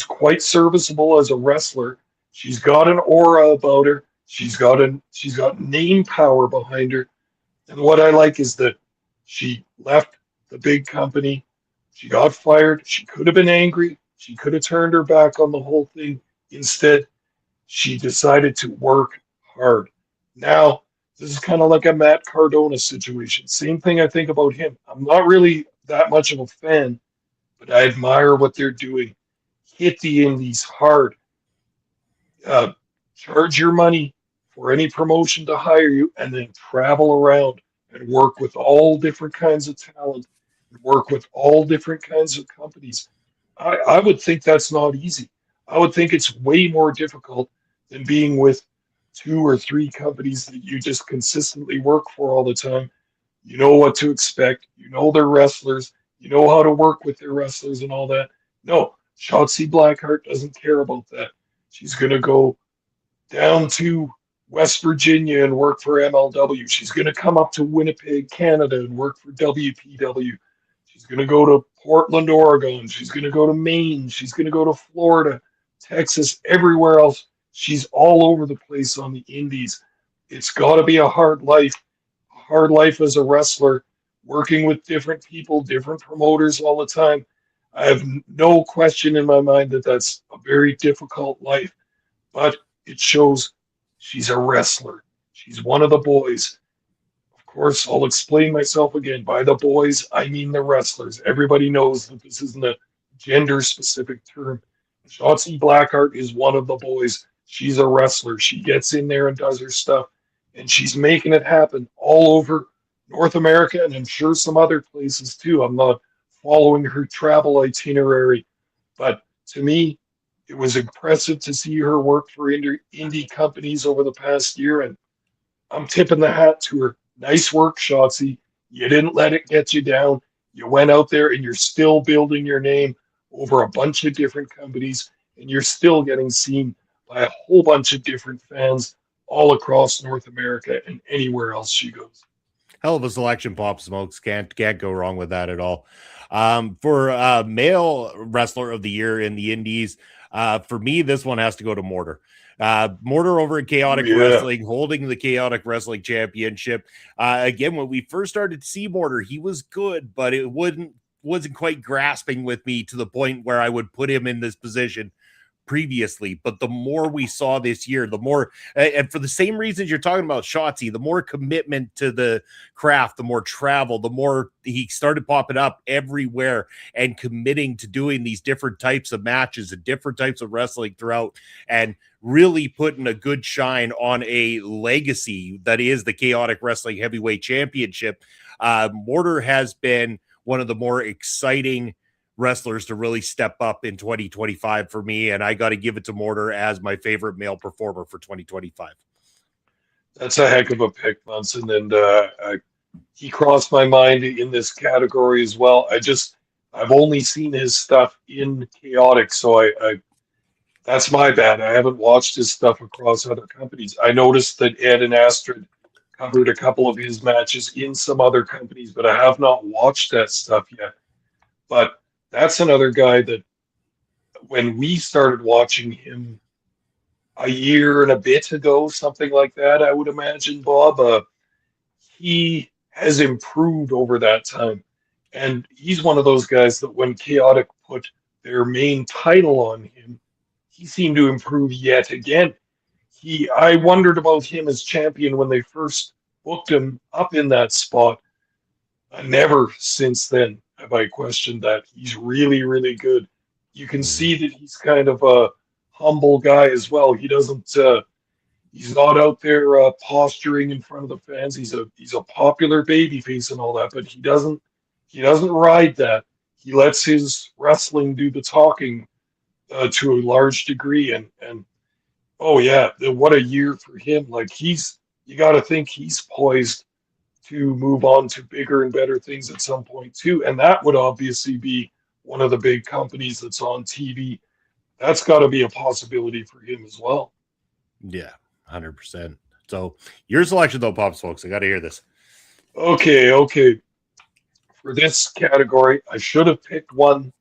quite serviceable as a wrestler. She's got an aura about her. She's got name power behind her. And what I like is that she left the big company. She got fired. She could have been angry. She could have turned her back on the whole thing. Instead, she decided to work hard. Now, this is kind of like a Matt Cardona situation. Same thing I think about him. I'm not really that much of a fan, but I admire what they're doing. Hit the indies hard. uh, Charge your money for any promotion to hire you, and then travel around and work with all different kinds of talent, and work with all different kinds of companies. I would think that's not easy. I would think it's way more difficult than being with two or three companies that you just consistently work for all the time. You know what to expect. You know their wrestlers. You know how to work with their wrestlers and all that. No, Shotzi Blackheart doesn't care about that. She's going to go down to West Virginia and work for MLW. She's going to come up to Winnipeg, Canada and work for WPW. She's going to go to Portland, Oregon. She's going to go to Maine. She's going to go to Florida, Texas, everywhere else. She's all over the place on the indies. It's got to be a hard life as a wrestler, working with different people, different promoters all the time. I have no question in my mind that that's a very difficult life, but it shows she's a wrestler. She's one of the boys. Of course, I'll explain myself again. By the boys, I mean the wrestlers. Everybody knows that this isn't a gender specific term. Shotzi Blackheart is one of the boys. She's a wrestler. She gets in there and does her stuff, and she's making it happen all over North America, and I'm sure some other places too. I'm not following her travel itinerary, but to me, it was impressive to see her work for indie companies over the past year, and I'm tipping the hat to her. Nice work, Shotzi. You didn't let it get you down. You went out there and you're still building your name over a bunch of different companies, and you're still getting seen by a whole bunch of different fans all across North America and anywhere else she goes. Hell of a selection, Pop Smokes. Can't go wrong with that at all. For male wrestler of the year in the Indies, for me, this one has to go to Mortar. Mortar over at Oh Chaotic yeah, Wrestling, holding the Chaotic Wrestling Championship. Again, when we first started to see Mortar, he was good, but it wasn't quite grasping with me to the point where I would put him in this position previously. But the more we saw this year, the more, and for the same reasons you're talking about Shotzi, the more commitment to the craft, the more travel, the more he started popping up everywhere and committing to doing these different types of matches and different types of wrestling throughout, and really putting a good shine on a legacy that is the Chaotic Wrestling Heavyweight Championship. Mortar has been one of the more exciting wrestlers to really step up in 2025 for me, and I got to give it to Mortar as my favorite male performer for 2025. that's a heck of a pick, Munson, and he crossed my mind in this category as well. I've only seen his stuff in Chaotic, so I that's my bad. I haven't watched his stuff across other companies. I noticed that Ed and Astrid covered a couple of his matches in some other companies, but I have not watched that stuff yet. But that's another guy that when we started watching him a year and a bit ago, something like that, I would imagine, Bob. He has improved over that time. And he's one of those guys that when Chaotic put their main title on him, he seemed to improve yet again. I wondered about him as champion when they first booked him up in that spot. Never since then have I questioned that. He's really, really good. You can Mhm. see that he's kind of a humble guy as well. He doesn't. He's not out there posturing in front of the fans. He's a popular babyface and all that, but he doesn't ride that. He lets his wrestling do the talking to a large degree, and oh yeah, what a year for him! Like you got to think he's poised to move on to bigger and better things at some point too, and that would obviously be one of the big companies that's on TV. That's got to be a possibility for him as well. Yeah, 100%. So your selection though, Pops folks, I got to hear this. Okay, okay. For this category, I should have picked one,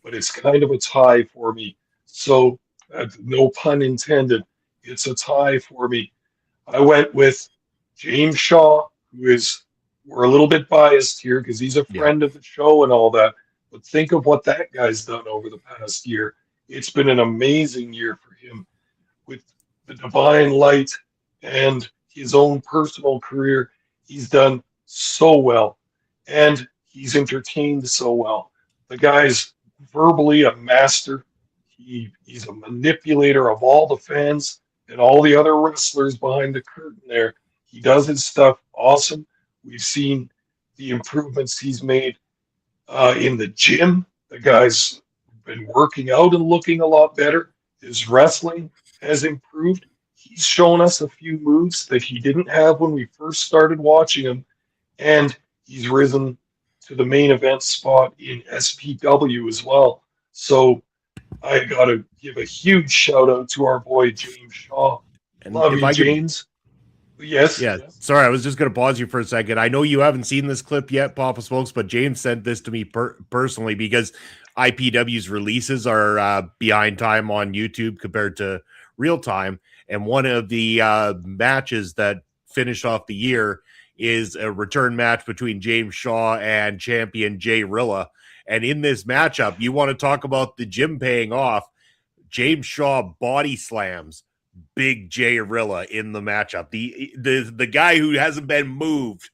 but it's kind of a tie for me. So, no pun intended, it's a tie for me. I went with James Shaw, who is, we're a little bit biased here because he's a Yeah. friend of the show and all that. But think of what that guy's done over the past year. It's been an amazing year for him with the divine light and his own personal career. He's done so well and he's entertained so well. The guy's verbally a master. He's a manipulator of all the fans and all the other wrestlers behind the curtain there. He does his stuff awesome. We've seen the improvements he's made in the gym. The guy's been working out and looking a lot better. His wrestling has improved. He's shown us a few moves that he didn't have when we first started watching him, and he's risen to the main event spot in SPW as well. So I got to give a huge shout out to our boy James Shaw. And Love if you, I could, James. Yes. yeah, sorry, I was just going to pause you for a second. I know you haven't seen this clip yet, Papa Smokes, but James sent this to me personally because IPW's releases are behind time on YouTube compared to real time. And one of the matches that finished off the year is a return match between James Shaw and champion Jay Rilla. And in this matchup, you want to talk about the gym paying off. James Shaw body slams Big Jay Rilla in the matchup. The guy who hasn't been moved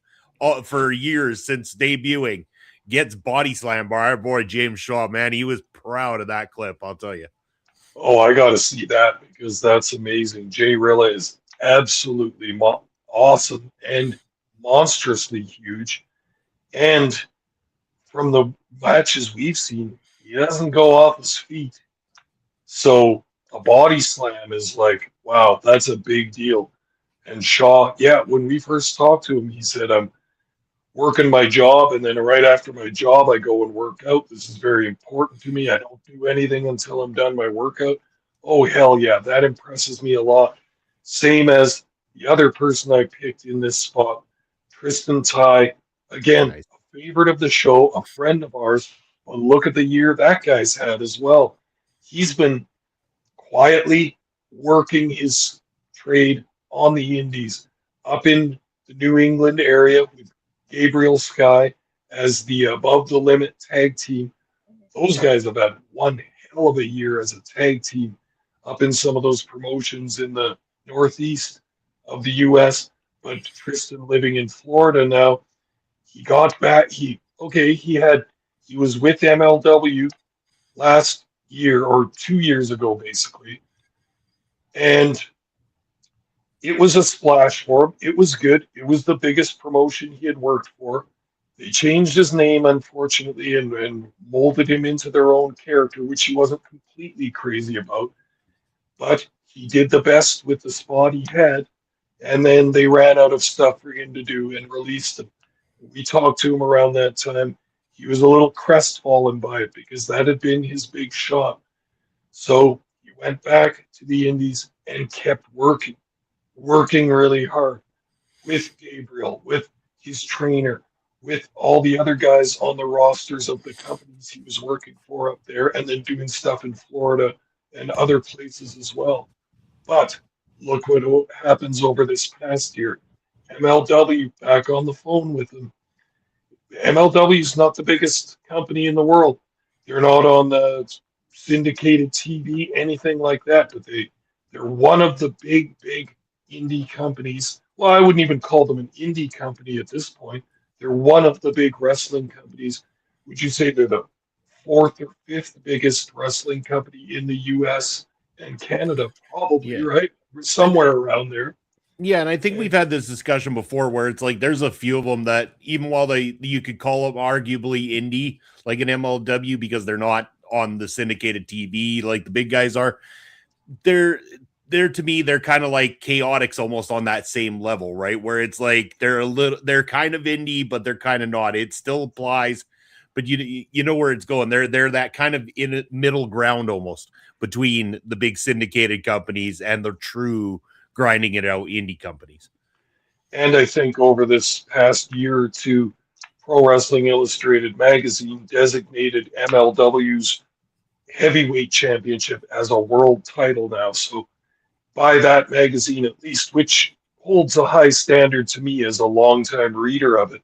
for years since debuting gets body slammed by our boy James Shaw. Man, he was proud of that clip, I'll tell you. Oh, I got to see that because that's amazing. Jay Rilla is absolutely awesome and monstrously huge. And from the matches we've seen, he doesn't go off his feet. So a body slam is like, wow, that's a big deal. And Shaw, yeah, when we first talked to him, he said, I'm working my job, and then right after my job, I go and work out. This is very important to me. I don't do anything until I'm done my workout. Oh, hell yeah, that impresses me a lot. Same as the other person I picked in this spot, Tristan Ty. Again, Nice. a favorite of the show, a friend of ours. But look at the year that guy's had as well. He's been quietly working his trade on the Indies up in the New England area with Gabriel Sky as the above the limit tag team. Those guys have had one hell of a year as a tag team up in some of those promotions in the northeast of the US. But Tristan living in Florida now, he got back. He was with MLW last year or 2 years ago, basically. And it was a splash for him. It was good. It was the biggest promotion he had worked for. They changed his name, unfortunately, and molded him into their own character, which he wasn't completely crazy about. But he did the best with the spot he had. And then they ran out of stuff for him to do and released him. We talked to him around that time. He was a little crestfallen by it because that had been his big shot. So he went back to the Indies and kept working really hard with Gabriel, with his trainer, with all the other guys on the rosters of the companies he was working for up there, and then doing stuff in Florida and other places as well. But look what happens over this past year. MLW back on the phone with him. MLW is not the biggest company in the world. They're not on the syndicated TV, anything like that. But they're one of the big indie companies. Well, I wouldn't even call them an indie company at this point. They're one of the big wrestling companies. Would you say they're the fourth or fifth biggest wrestling company in the U.S. and Canada? Probably, Yeah. right? We're And somewhere around there. yeah, and I think And we've had this discussion before where it's like there's a few of them that even while you could call them arguably indie, like an MLW, because they're not on the syndicated TV like the big guys are, they're to me they're kind of like chaotics almost on that same level, right? Where it's like they're kind of indie, but they're kind of not. It still applies, but you know where it's going. They're that kind of in a middle ground almost between the big syndicated companies and the true grinding it out indie companies. And I think over this past year or two, Pro Wrestling Illustrated magazine designated MLW's heavyweight championship as a world title now. So by that magazine, at least, which holds a high standard to me as a longtime reader of it,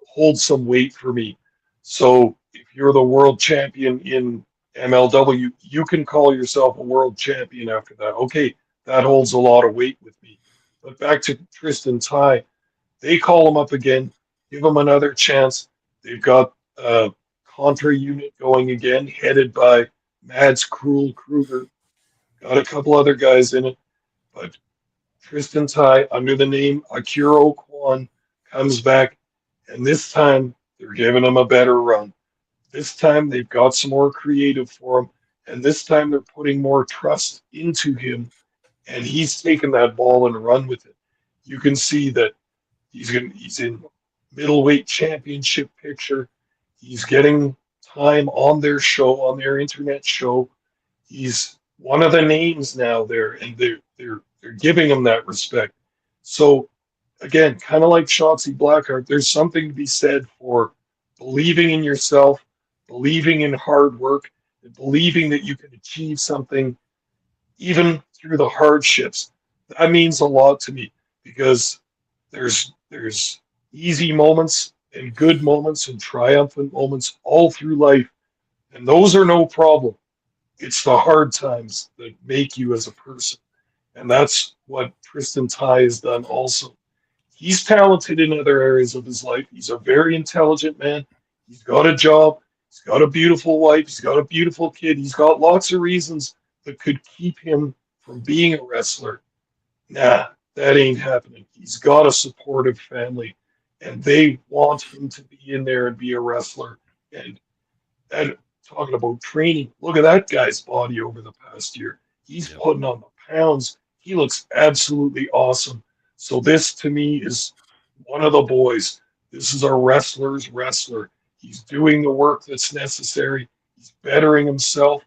holds some weight for me. So if you're the world champion in MLW, you can call yourself a world champion after that. Okay, that holds a lot of weight with me. But back to Tristan Ty, they call him up again, give him another chance. They've got a Contra unit going again, headed by Mads Cruel Kruger. Got a couple other guys in it, but Tristan Ty, under the name Akira Kwan, comes back, and this time they're giving him a better run. This time they've got some more creative for him, and this time they're putting more trust into him, and he's taken that ball and run with it. You can see that he's in middleweight championship picture. He's getting time on their show, on their internet show. He's one of the names now there, and they're giving him that respect. So again, kind of like Shotzi Blackheart, there's something to be said for believing in yourself, believing in hard work, and believing that you can achieve something even through the hardships. That means a lot to me because there's easy moments and good moments and triumphant moments all through life, and those are no problem. It's the hard times that make you as a person, and that's what Tristan Ty has done also. He's talented in other areas of his life. He's a very intelligent man. He's got a job. He's got a beautiful wife. He's got a beautiful kid. He's got lots of reasons that could keep him from being a wrestler. Nah, that ain't happening. He's got a supportive family, and they want him to be in there and be a wrestler. And talking about training, look at that guy's body over the past year. He's Yep. putting on the pounds. He looks absolutely awesome. So this to me is one of the boys. This is a wrestler's wrestler. He's doing the work that's necessary. He's bettering himself.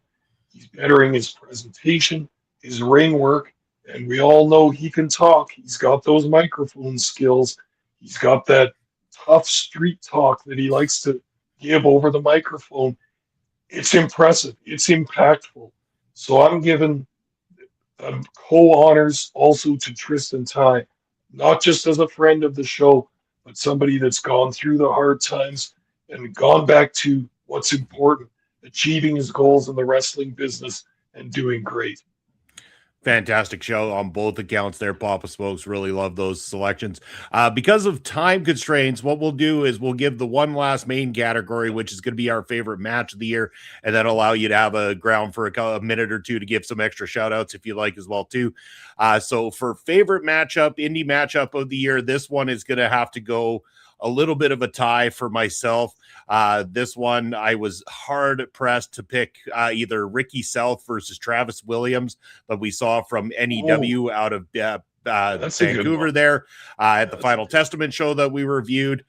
He's bettering his presentation, his ring work, and we all know he can talk. He's got those microphone skills. He's got that tough street talk that he likes to give over the microphone. It's impressive. It's impactful. So I'm giving co-honors also to Tristan Ty, not just as a friend of the show, but somebody that's gone through the hard times and gone back to what's important, achieving his goals in the wrestling business and doing great. Fantastic show on both accounts there. Papa Smokes, really love those selections. Because of time constraints, what we'll do is we'll give the one last main category, which is going to be our favorite match of the year, and then allow you to have a ground for a minute or two to give some extra shout outs if you like as well too. So for favorite matchup, indie matchup of the year, this one is going to have to go a little bit of a tie for myself. This one, I was hard pressed to pick either Ricky South versus Travis Williams, but we saw from NEW out of That's a good Vancouver one. there at the That's a Final good Testament show that we reviewed.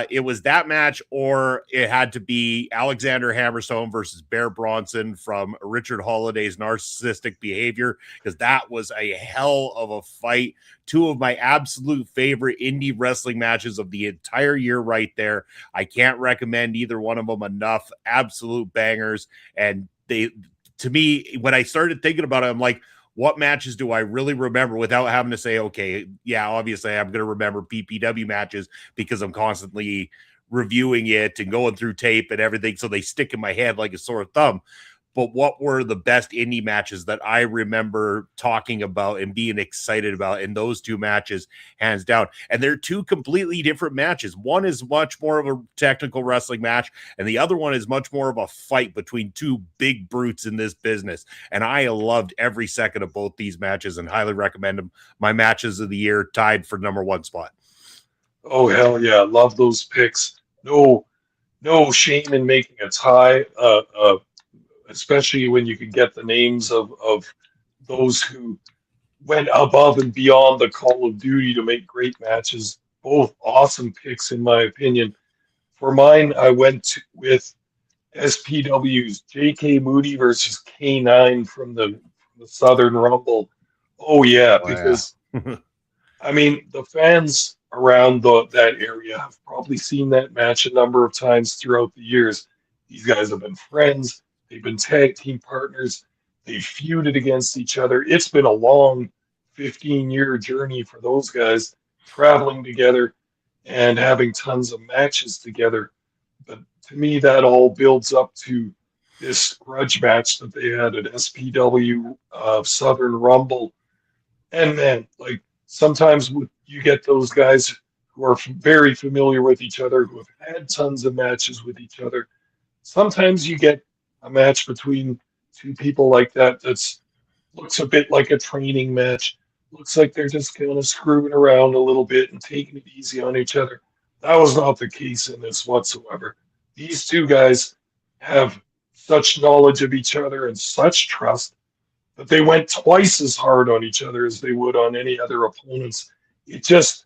It was that match, or it had to be Alexander Hammerstone versus Bear Bronson from Richard Holiday's Narcissistic Behavior, because that was a hell of a fight. Two of my absolute favorite indie wrestling matches of the entire year right there. I can't recommend either one of them enough. Absolute bangers. And they, to me, when I started thinking about it, I'm like, what matches do I really remember without having to say, okay, yeah, obviously I'm going to remember PPW matches because I'm constantly reviewing it and going through tape and everything, so they stick in my head like a sore thumb. But what were the best indie matches that I remember talking about and being excited about in those two matches, hands down? And they're two completely different matches. One is much more of a technical wrestling match, and the other one is much more of a fight between two big brutes in this business. And I loved every second of both these matches and highly recommend them. My matches of the year, tied for number one spot. Oh hell yeah, love those picks. No shame in making a tie. Especially when you can get the names of those who went above and beyond the Call of Duty to make great matches. Both awesome picks, in my opinion. For mine, I went with SPW's J.K. Moody versus K9 from the Southern Rumble. Oh, yeah, Oh, because, yeah. I mean, the fans around that area have probably seen that match a number of times throughout the years. These guys have been friends. They've been tag team partners. They've feuded against each other. It's been a long 15-year journey for those guys, traveling together and having tons of matches together. But to me, that all builds up to this grudge match that they had at SPW Southern Rumble. And man, like sometimes you get those guys who are very familiar with each other, who have had tons of matches with each other. Sometimes you get a match between two people like that that's looks a bit like a training match. Looks like they're just kind of screwing around a little bit and taking it easy on each other. That was not the case in this whatsoever. These two guys have such knowledge of each other and such trust that they went twice as hard on each other as they would on any other opponents. It just,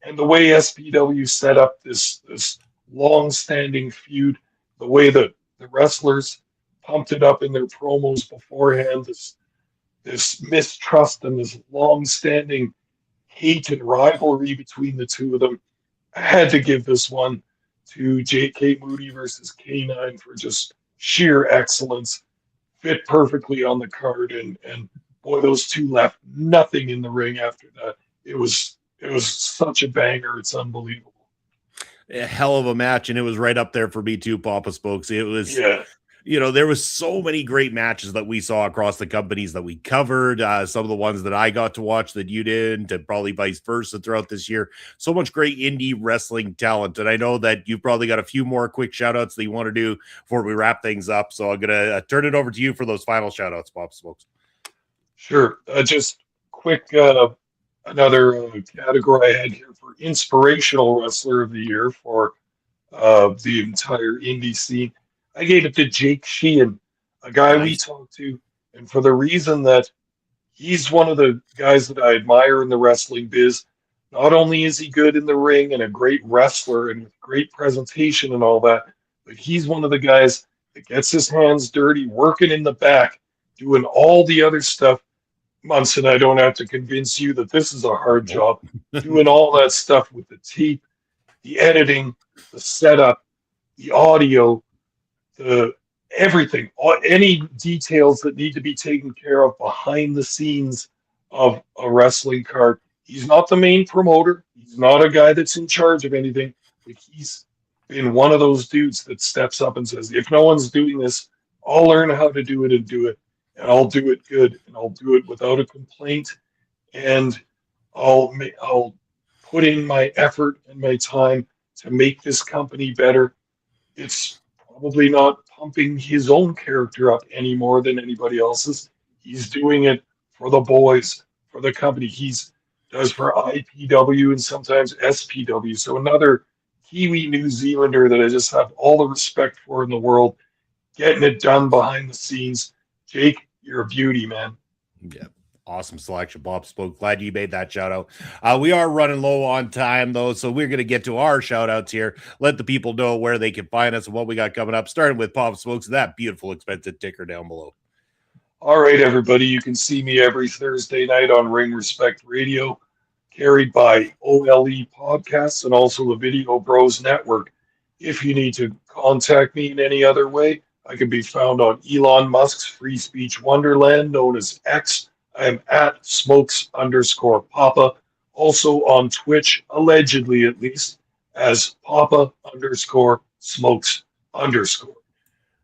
and the way SPW set up this long-standing feud, the way that the wrestlers pumped it up in their promos beforehand, this mistrust and this long-standing hate and rivalry between the two of them. I had to give this one to J.K. Moody versus K9 for just sheer excellence. Fit perfectly on the card, and boy, those two left nothing in the ring after that. It was such a banger. It's unbelievable. A hell of a match, and it was right up there for me too, Papa Spokes. It was, Yeah. there was so many great matches that we saw across the companies that we covered. Some of the ones that I got to watch that you didn't, and probably vice versa throughout this year. So much great indie wrestling talent. And I know that you've probably got a few more quick shout outs that you want to do before we wrap things up. So I'm going to turn it over to you for those final shout outs, Papa Spokes. Sure. Just quick, another category I had here for inspirational wrestler of the year for the entire indie scene. I gave it to Jake Sheehan, a guy we talked to, and for the reason that he's one of the guys that I admire in the wrestling biz. Not only is he good in the ring and a great wrestler and with great presentation and all that, but he's one of the guys that gets his hands dirty, working in the back, doing all the other stuff. Munson, I don't have to convince you that this is a hard job, doing all that stuff with the tape, the editing, the setup, the audio, the everything, any details that need to be taken care of behind the scenes of a wrestling card. He's not the main promoter. He's not a guy that's in charge of anything, but he's been one of those dudes that steps up and says, if no one's doing this, I'll learn how to do it and do it. And I'll do it good, and I'll do it without a complaint, and I'll put in my effort and my time to make this company better. It's probably not pumping his own character up any more than anybody else's. He's doing it for the boys, for the company. He's does for IPW and sometimes SPW. So another Kiwi New Zealander that I just have all the respect for in the world, getting it done behind the scenes. Jake, you're a beauty, man. Yeah. Awesome selection, Bob Spoke. Glad you made that shout out. We are running low on time, though, so we're going to get to our shout outs here. Let the people know where they can find us and what we got coming up, starting with Bob Spokes, that beautiful, expensive ticker down below. All right, everybody. You can see me every Thursday night on Ring Respect Radio, carried by OLE Podcasts and also the Video Bros Network. If you need to contact me in any other way, I can be found on Elon Musk's free speech wonderland known as X. I'm at smokes_papa. Also on Twitch, allegedly at least, as papa_smokes_.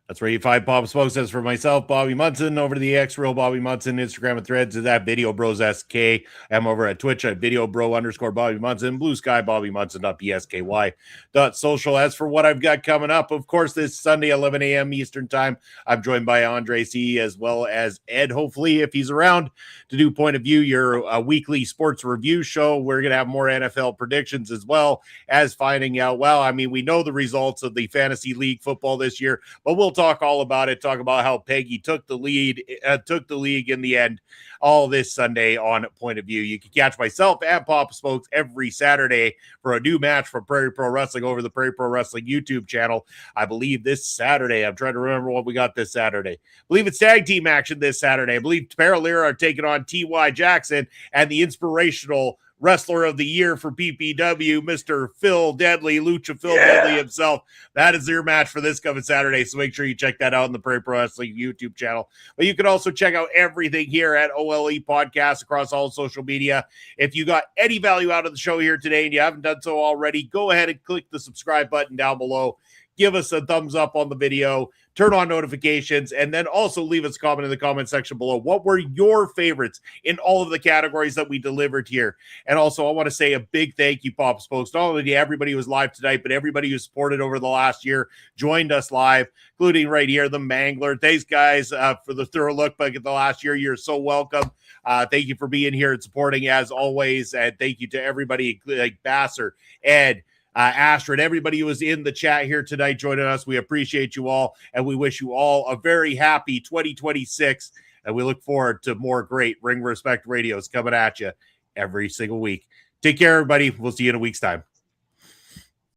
That's where you find Bob Smokes. As for myself, Bobby Munson, over to the X Real Bobby Munson, Instagram and Threads is at Video Bros SK. I'm over at Twitch at Video Bro_Bobby Munson, Blue Sky Bobby Munson.bsky.social. As for what I've got coming up, of course, this Sunday, 11 a.m. Eastern Time, I'm joined by Andre C. as well as Ed, hopefully, if he's around, to do Point of View, your weekly sports review show. We're going to have more NFL predictions as well as finding out, well, I mean, we know the results of the Fantasy League football this year, but we'll talk all about it, talk about how Peggy took the lead, took the league in the end, all this Sunday on Point of View. You can catch myself and Papa Smokes every Saturday for a new match from Prairie Pro Wrestling over the Prairie Pro Wrestling YouTube channel. I believe this Saturday, I'm trying to remember what we got this Saturday. I believe it's tag team action this Saturday. I believe Paralira are taking on T.Y. Jackson and the inspirational Wrestler of the Year for PPW, Mr. Phil Deadly, Lucha Phil Deadly himself. That is your match for this coming Saturday, so make sure you check that out on the Prairie Pro Wrestling YouTube channel. But you can also check out everything here at OLE Podcast across all social media. If you got any value out of the show here today and you haven't done so already, go ahead and click the subscribe button down below. Give us a thumbs up on the video, turn on notifications, and then also leave us a comment in the comment section below. What were your favorites in all of the categories that we delivered here? And also, I want to say a big thank you, Pop Spokes, not only to everybody who was live tonight, but everybody who supported over the last year, joined us live, including right here, the Mangler. Thanks, guys, for the thorough look back at the last year. You're so welcome. Thank you for being here and supporting as always. And thank you to everybody like Basser, Ed, Astrid, everybody who was in the chat here tonight joining us. We appreciate you all, and we wish you all a very happy 2026, and we look forward to more great Ring Respect radios coming at you every single week. Take care, everybody. We'll see you in a week's time.